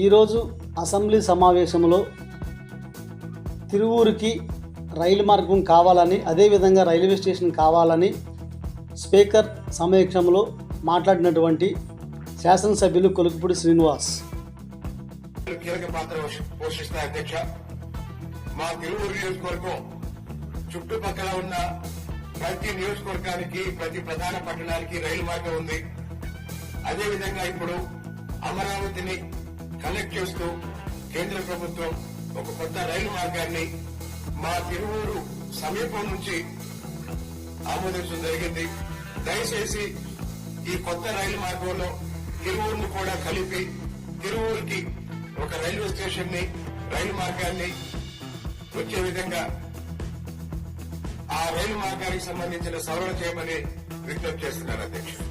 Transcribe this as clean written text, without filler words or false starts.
ఈరోజు అసెంబ్లీ సమావేశంలో తిరువూరుకి రైలు మార్గం కావాలని, అదేవిధంగా రైల్వే స్టేషన్ కావాలని స్పీకర్ సమక్షంలో మాట్లాడినటువంటి శాసనసభ్యులు కొలుకుపూడి శ్రీనివాస్. కీలక పాత్ర పోషిస్తాయి అధ్యక్ష. మా తిరువూరు నియోజకవర్గం చుట్టుపక్కల ఉన్న ప్రతి నియోజకవర్గానికి, ప్రతి ప్రధాన పట్టణానికి రైలు మార్గం ఉంది. అదేవిధంగా ఇప్పుడు అమరావతిని కనెక్ట్ చేస్తూ కేంద్ర ప్రభుత్వం ఒక కొత్త రైలు మార్గాన్ని మా తిరువూరు సమీపం నుంచి ఆమోదించడం జరిగింది. దయచేసి ఈ కొత్త రైలు మార్గంలో తిరువూరును కూడా కలిపి తిరువూరుకి ఒక రైల్వే స్టేషన్ ని, రైలు మార్గాన్ని వచ్చే విధంగా ఆ రైలు మార్గానికి సంబంధించిన సవరణ చేయమని విజ్ఞప్తి చేస్తున్నారు అధ్యక్షుడు.